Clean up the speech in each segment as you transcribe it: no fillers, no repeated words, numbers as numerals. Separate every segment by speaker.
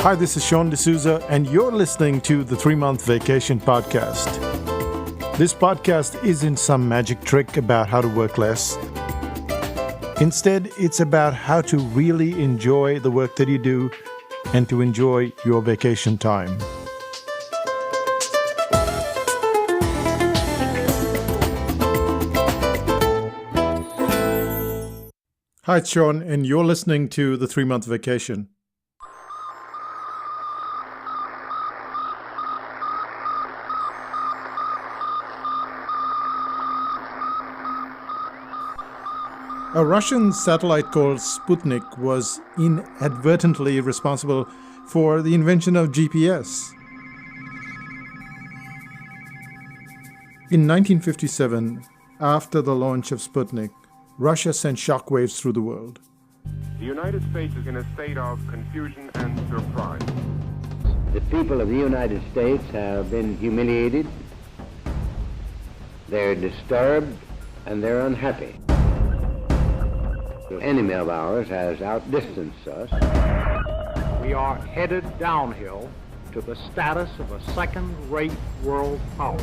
Speaker 1: Hi, this is Sean D'Souza, and you're listening to the 3-Month Vacation Podcast. This podcast isn't some magic trick about how to work less. Instead, it's about how to really enjoy the work that you do and to enjoy your vacation time. Hi, it's Sean, and you're listening to the 3-Month Vacation. A Russian satellite called Sputnik was inadvertently responsible for the invention of GPS. In 1957, after the launch of Sputnik, Russia sent shockwaves through the world.
Speaker 2: The United States is in a state of confusion and surprise.
Speaker 3: The people of the United States have been humiliated, they're disturbed, and they're unhappy. The enemy of ours has outdistanced us.
Speaker 4: We are headed downhill to the status of a second-rate world power.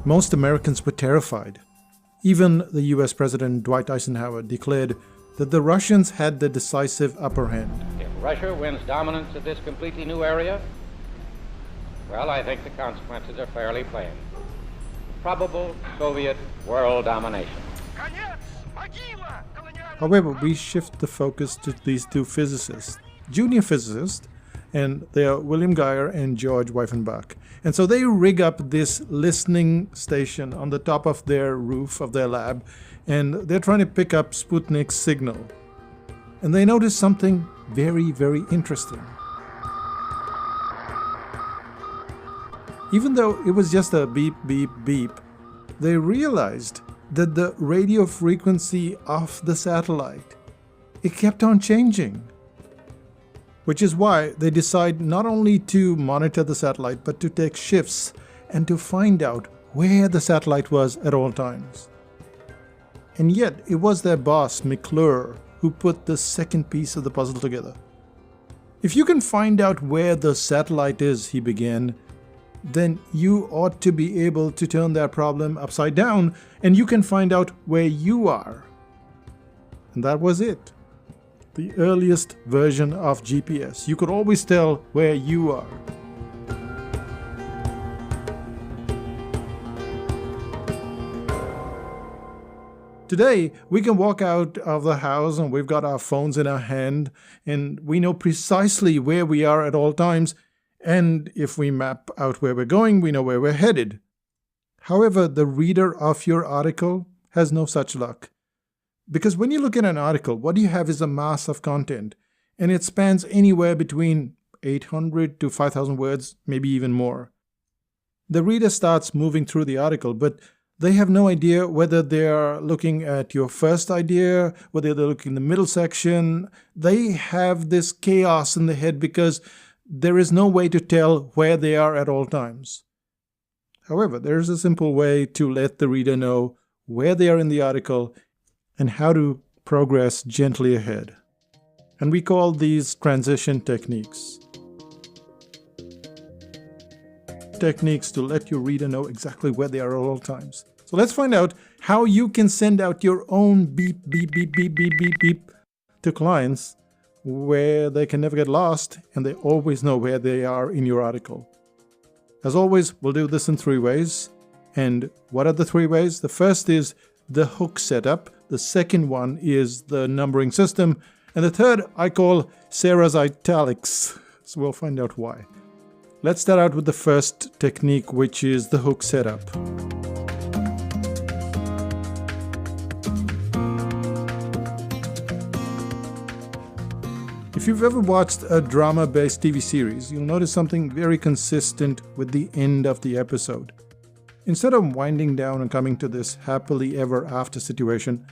Speaker 1: Most Americans were terrified. Even the US President Dwight Eisenhower declared that the Russians had the decisive upper hand.
Speaker 5: If Russia wins dominance of this completely new area, well, I think the consequences are fairly plain. Probable Soviet world domination.
Speaker 1: However, we shift the focus to these two physicists, junior physicists, and they are William Guyer and George Wyffenbach. And so they rig up this listening station on the top of their roof of their lab, and they're trying to pick up Sputnik's signal. And they notice something very, very interesting. Even though it was just a beep, beep, beep, they realized that the radio frequency of the satellite, it kept on changing. Which is why they decide not only to monitor the satellite, but to take shifts and to find out where the satellite was at all times. And yet, it was their boss, McClure, who put the second piece of the puzzle together. If you can find out where the satellite is, he began, then you ought to be able to turn that problem upside down, and you can find out where you are. And that was it. The earliest version of GPS. You could always tell where you are. Today, we can walk out of the house and we've got our phones in our hand, and we know precisely where we are at all times. And if we map out where we're going, we know where we're headed. However, the reader of your article has no such luck. Because when you look at an article, what you have is a mass of content, and it spans anywhere between 800 to 5,000 words, maybe even more. The reader starts moving through the article, but they have no idea whether they are looking at your first idea, whether they're looking in the middle section. They have this chaos in the head because there is no way to tell where they are at all times. However, there is a simple way to let the reader know where they are in the article and how to progress gently ahead. And we call these transition techniques. Techniques to let your reader know exactly where they are at all times. So let's find out how you can send out your own beep, beep, beep, beep, beep, beep, beep to clients where they can never get lost and they always know where they are in your article. As always, we'll do this in 3 ways. And what are the 3 ways? The first is the hook setup. The second one is the numbering system. And the third I call Sarah's italics. So we'll find out why. Let's start out with the first technique, which is the hook setup. If you've ever watched a drama-based TV series, you'll notice something very consistent with the end of the episode. Instead of winding down and coming to this happily ever after situation,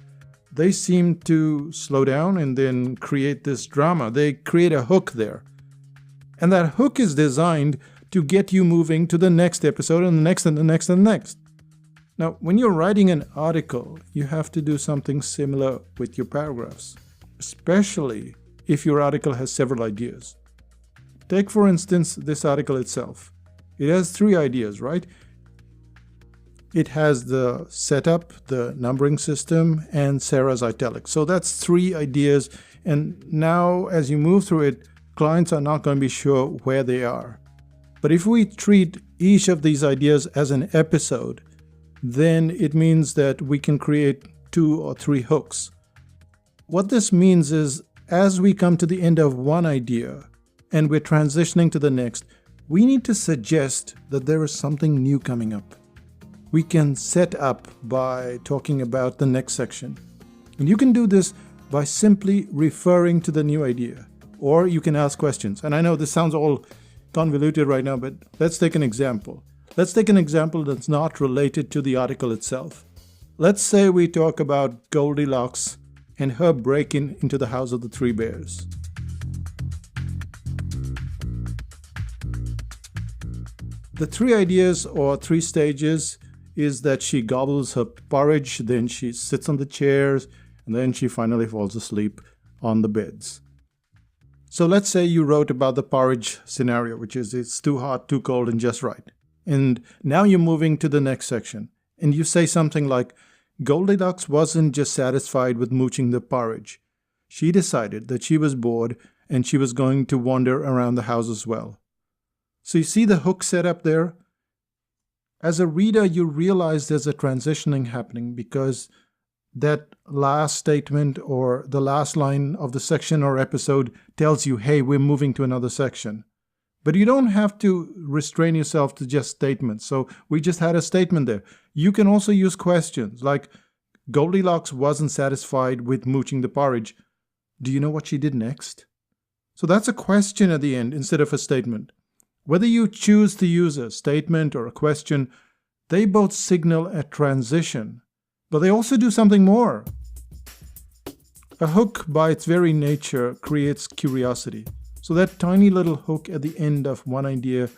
Speaker 1: they seem to slow down and then create this drama. They create a hook there. And that hook is designed to get you moving to the next episode and the next and the next and the next. Now, when you're writing an article, you have to do something similar with your paragraphs, especially if your article has several ideas. Take, for instance, this article itself. It has 3 ideas, right? It has the setup, the numbering system, and Sarah's italics. So that's 3 ideas. And now as you move through it, clients are not going to be sure where they are. But if we treat each of these ideas as an episode, then it means that we can create 2 or 3 hooks. What this means is, as we come to the end of one idea and we're transitioning to the next, we need to suggest that there is something new coming up. We can set up by talking about the next section. And you can do this by simply referring to the new idea, or you can ask questions. And I know this sounds all convoluted right now, but let's take an example. Let's take an example that's not related to the article itself. Let's say we talk about Goldilocks and her break-in into the house of the 3 bears. The 3 ideas or 3 stages is that she gobbles her porridge, then she sits on the chairs, and then she finally falls asleep on the beds. So let's say you wrote about the porridge scenario, which is it's too hot, too cold, and just right. And now you're moving to the next section, and you say something like, Goldilocks wasn't just satisfied with mooching the porridge. She decided that she was bored and she was going to wander around the house as well. So you see the hook set up there? As a reader, you realize there's a transitioning happening because that last statement or the last line of the section or episode tells you, hey, we're moving to another section. But you don't have to restrain yourself to just statements. So we just had a statement there. You can also use questions like, Goldilocks wasn't satisfied with mooching the porridge. Do you know what she did next? So that's a question at the end instead of a statement. Whether you choose to use a statement or a question, they both signal a transition, but they also do something more. A hook, by its very nature, creates curiosity. So that tiny little hook at the end of one idea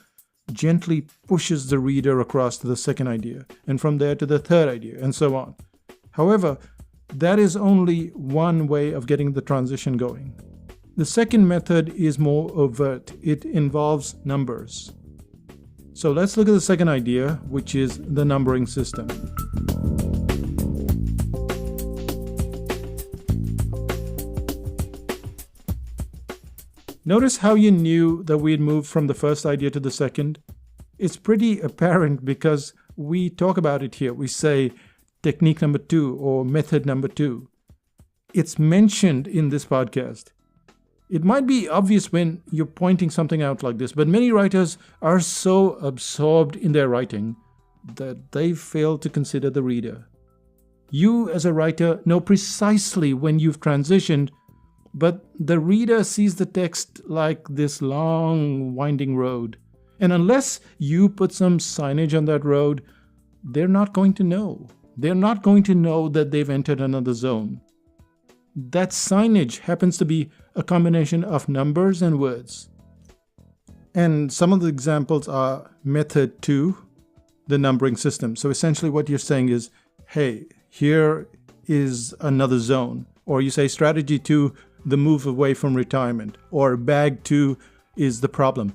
Speaker 1: gently pushes the reader across to the second idea, and from there to the third idea, and so on. However, that is only one way of getting the transition going. The second method is more overt. It involves numbers. So let's look at the second idea, which is the numbering system. Notice how you knew that we had moved from the first idea to the second? It's pretty apparent because we talk about it here. We say technique number 2 or method number 2. It's mentioned in this podcast. It might be obvious when you're pointing something out like this, but many writers are so absorbed in their writing that they fail to consider the reader. You, as a writer, know precisely when you've transitioned, but the reader sees the text like this long, winding road. And unless you put some signage on that road, they're not going to know. They're not going to know that they've entered another zone. That signage happens to be a combination of numbers and words. And some of the examples are method 2, the numbering system. So essentially what you're saying is, hey, here is another zone. Or you say strategy 2, the move away from retirement. Or bag 2 is the problem.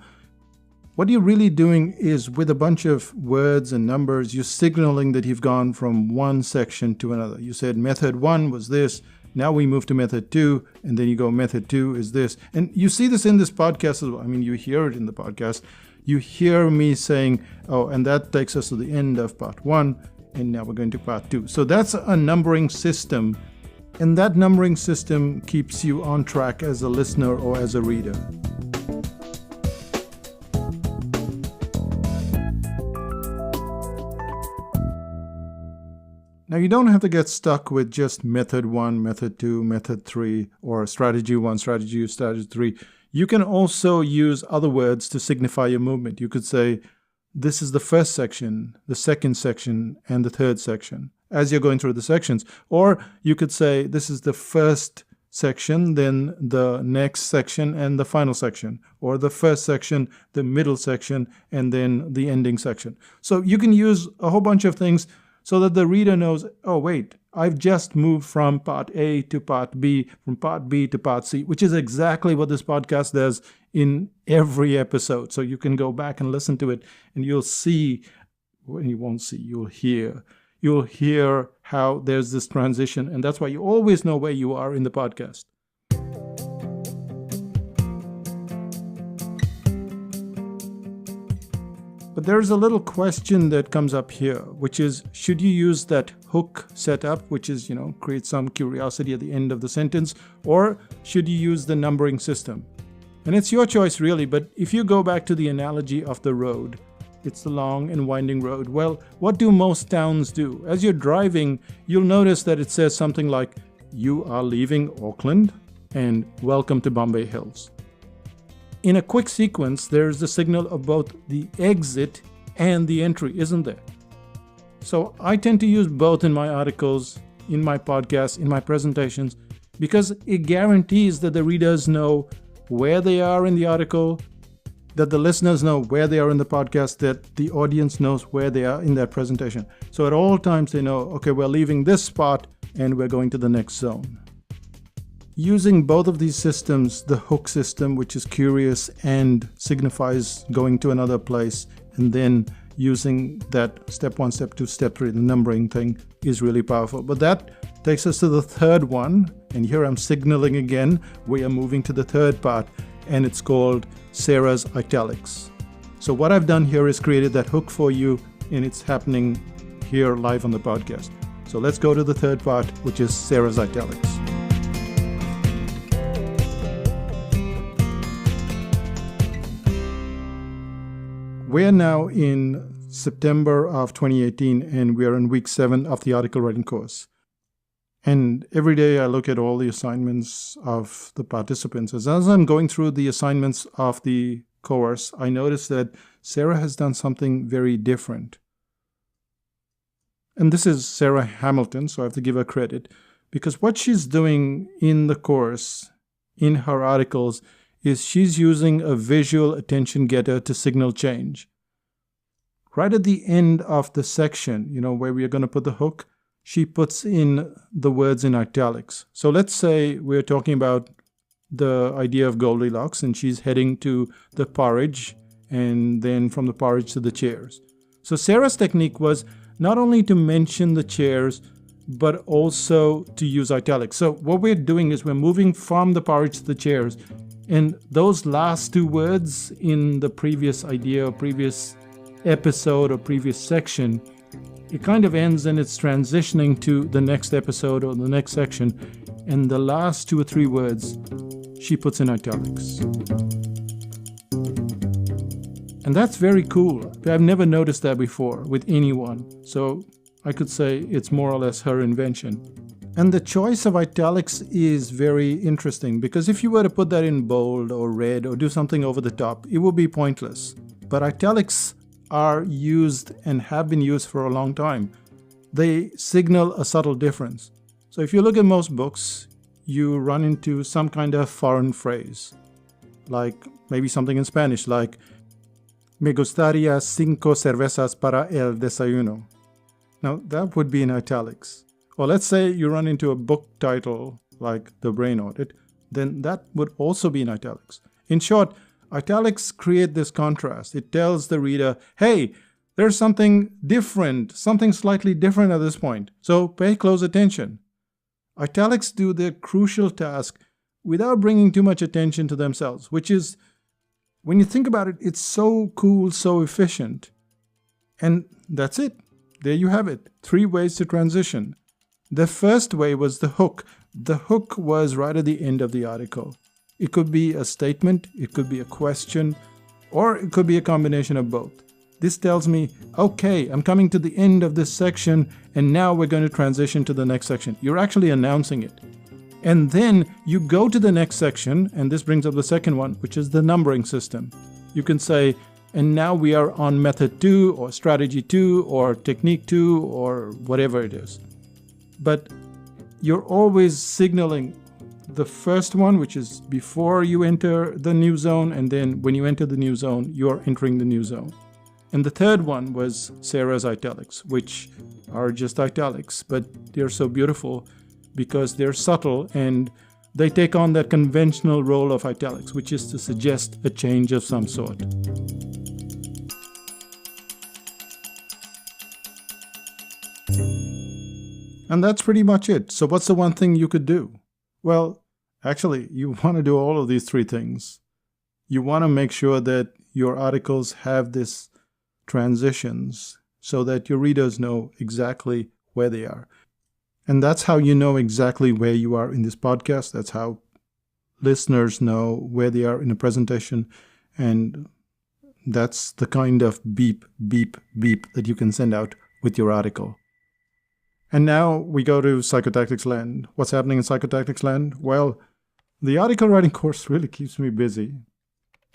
Speaker 1: What you're really doing is with a bunch of words and numbers, you're signaling that you've gone from one section to another. You said method 1 was this. Now we move to method 2, and then you go method 2 is this. And you see this in this podcast as well. I mean, you hear it in the podcast. You hear me saying, oh, and that takes us to the end of part 1, and now we're going to part 2. So that's a numbering system, and that numbering system keeps you on track as a listener or as a reader. Now, you don't have to get stuck with just method 1, method 2, method 3, or strategy 1, strategy 2, strategy 3. You can also use other words to signify your movement. You could say, this is the first section, the second section, and the third section, as you're going through the sections. Or you could say, this is the first section, then the next section, and the final section. Or the first section, the middle section, and then the ending section. So you can use a whole bunch of things so that the reader knows, oh wait, I've just moved from part A to part B, from part B to part C, which is exactly what this podcast does in every episode. So you can go back and listen to it, and you'll see, well, you won't see, you'll hear. You'll hear how there's this transition, and that's why you always know where you are in the podcast. But there's a little question that comes up here, which is, should you use that hook setup, which is, create some curiosity at the end of the sentence, or should you use the numbering system? And it's your choice, really, but if you go back to the analogy of the road, it's the long and winding road. Well, what do most towns do? As you're driving, you'll notice that it says something like, "You are leaving Auckland," and "Welcome to Bombay Hills." In a quick sequence, there's the signal of both the exit and the entry, isn't there? So I tend to use both in my articles, in my podcasts, in my presentations, because it guarantees that the readers know where they are in the article, that the listeners know where they are in the podcast, that the audience knows where they are in their presentation. So at all times they know, okay, we're leaving this spot and we're going to the next zone. Using both of these systems, the hook system, which is curious and signifies going to another place, and then using that step 1, step 2, step 3, the numbering thing, is really powerful. But that takes us to the third one, and here I'm signaling again, we are moving to the third part, and it's called Sarah's Italics. So what I've done here is created that hook for you, and it's happening here live on the podcast. So let's go to the third part, which is Sarah's Italics. We're now in September of 2018, and we are in week 7 of the article writing course. And every day I look at all the assignments of the participants. As I'm going through the assignments of the course, I notice that Sarah has done something very different. And this is Sarah Hamilton, so I have to give her credit, because what she's doing in the course, in her articles, is she's using a visual attention getter to signal change. Right at the end of the section, where we are going to put the hook, she puts in the words in italics. So let's say we're talking about the idea of Goldilocks, and she's heading to the porridge, and then from the porridge to the chairs. So Sarah's technique was not only to mention the chairs, but also to use italics. So what we're doing is we're moving from the porridge to the chairs, and those last 2 words in the previous idea or previous episode or previous section, it kind of ends and it's transitioning to the next episode or the next section, and the last 2 or 3 words she puts in italics. And that's very cool. I've never noticed that before with anyone, so I could say it's more or less her invention. And the choice of italics is very interesting, because if you were to put that in bold or red or do something over the top, it would be pointless. But italics are used and have been used for a long time. They signal a subtle difference. So if you look at most books, you run into some kind of foreign phrase, like maybe something in Spanish, like "Me gustaría 5 cervezas para el desayuno." Now that would be in italics. Or let's say you run into a book title like The Brain Audit, then that would also be in italics. In short, italics create this contrast. It tells the reader, hey, there's something different, something slightly different at this point, so pay close attention. Italics do their crucial task without bringing too much attention to themselves, which is, when you think about it, it's so cool, so efficient. And that's it. There you have it. 3 ways to transition. The first way was the hook. The hook was right at the end of the article. It could be a statement, it could be a question, or it could be a combination of both. This tells me, okay, I'm coming to the end of this section, and now we're going to transition to the next section. You're actually announcing it. And then you go to the next section, and this brings up the second one, which is the numbering system. You can say, and now we are on method 2, or strategy 2, or technique 2, or whatever it is. But you're always signaling the first one, which is before you enter the new zone, and then when you enter the new zone, you're entering the new zone. And the third one was Sarah's italics, which are just italics, but they're so beautiful because they're subtle and they take on that conventional role of italics, which is to suggest a change of some sort. And that's pretty much it. So what's the one thing you could do? Well, actually, you want to do all of these three things. You want to make sure that your articles have these transitions so that your readers know exactly where they are. And that's how you know exactly where you are in this podcast. That's how listeners know where they are in a presentation. And that's the kind of beep, beep, beep that you can send out with your article. And now we go to Psychotactics Land. What's happening in Psychotactics Land? Well, the article writing course really keeps me busy.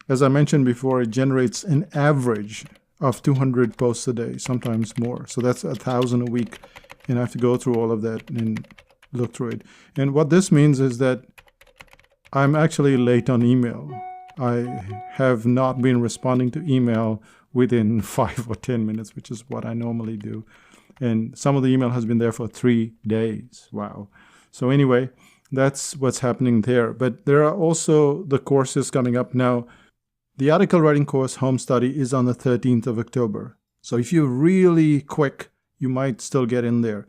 Speaker 1: As I mentioned before, it generates an average of 200 posts a day, sometimes more. So that's 1,000 a week. And I have to go through all of that and look through it. And what this means is that I'm actually late on email. I have not been responding to email within 5 or 10 minutes, which is what I normally do. And some of the email has been there for 3 days. Wow. So anyway, that's what's happening there. But there are also the courses coming up now. The article writing course home study is on the 13th of October. So if you're really quick, you might still get in there.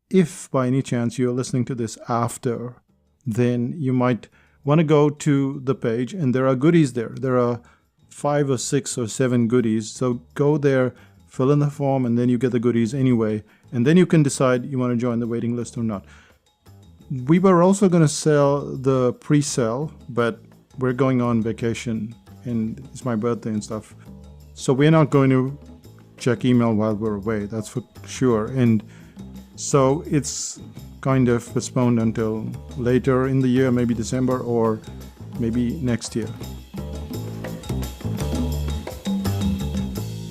Speaker 1: If by any chance you're listening to this after, then you might want to go to the page and there are goodies there. There are 5 or 6 or 7 goodies. So go there, fill in the form, and then you get the goodies anyway. And then you can decide you want to join the waiting list or not. We were also going to sell the pre-sale, but we're going on vacation and it's my birthday and stuff. So we're not going to check email while we're away, that's for sure. And so it's kind of postponed until later in the year, maybe December or maybe next year.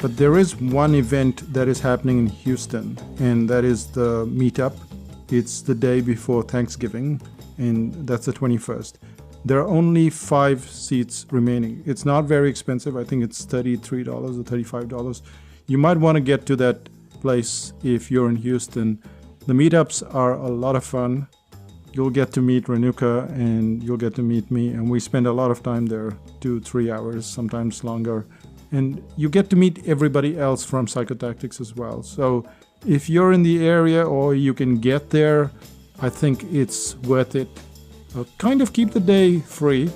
Speaker 1: But there is one event that is happening in Houston, and that is the meetup. It's the day before Thanksgiving, and that's the 21st. There are only 5 seats remaining. It's not very expensive. I think it's $33 or $35. You might want to get to that place if you're in Houston. The meetups are a lot of fun. You'll get to meet Renuka and you'll get to meet me, and we spend a lot of time there, 2-3 hours, sometimes longer. And you get to meet everybody else from Psychotactics as well. So if you're in the area or you can get there, I think it's worth it. Kind of keep the day free,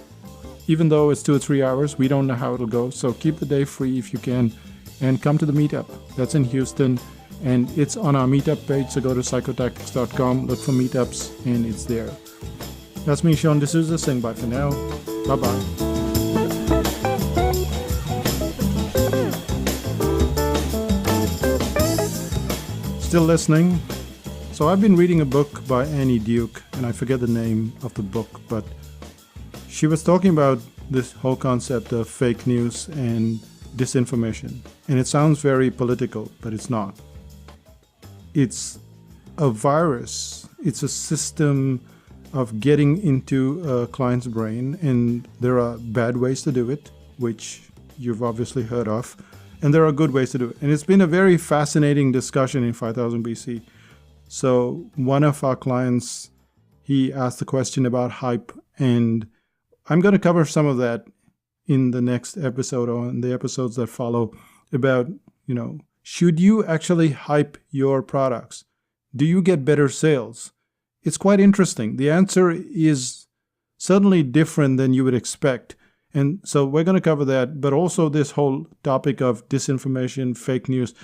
Speaker 1: even though it's 2 or 3 hours. We don't know how it'll go. So keep the day free if you can and come to the meetup. That's in Houston and it's on our meetup page. So go to psychotactics.com, look for meetups, and it's there. That's me, Sean D'Souza, saying bye for now. Bye-bye. Still listening? So I've been reading a book by Annie Duke, and I forget the name of the book, but she was talking about this whole concept of fake news and disinformation. And it sounds very political, but it's not. It's a virus. It's a system of getting into a client's brain, and there are bad ways to do it, which you've obviously heard of, and there are good ways to do it. And it's been a very fascinating discussion in 5000 BC. So one of our clients, he asked a question about hype, and I'm going to cover some of that in the next episode or in the episodes that follow about, should you actually hype your products? Do you get better sales? It's quite interesting. The answer is certainly different than you would expect. And so we're going to cover that, but also this whole topic of disinformation, fake news,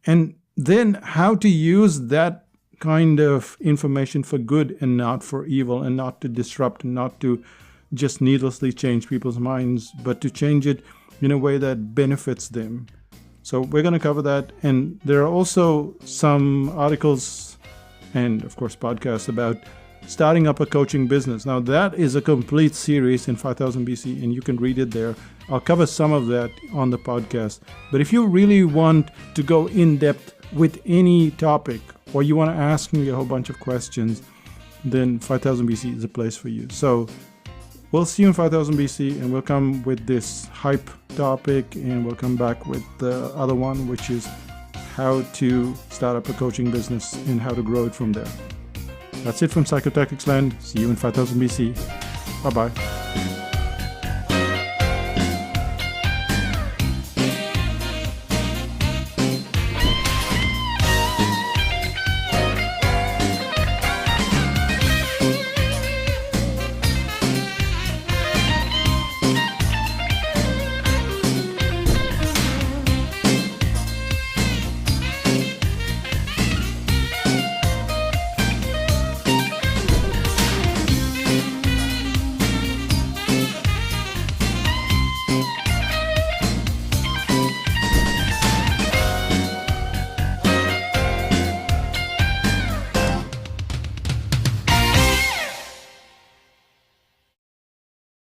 Speaker 1: and then how to use that kind of information for good and not for evil, and not to disrupt, and not to just needlessly change people's minds, but to change it in a way that benefits them. So we're going to cover that. And there are also some articles and, of course, podcasts about starting up a coaching business. Now, that is a complete series in 5000 BC, and you can read it there. I'll cover some of that on the podcast. But if you really want to go in depth with any topic, or you want to ask me a whole bunch of questions, then 5000 BC is a place for you. So we'll see you in 5000 BC, and we'll come with this hype topic, and we'll come back with the other one, which is how to start up a coaching business and how to grow it from there. That's it from Psychotactics Land. See you in 5000 BC. Bye-bye.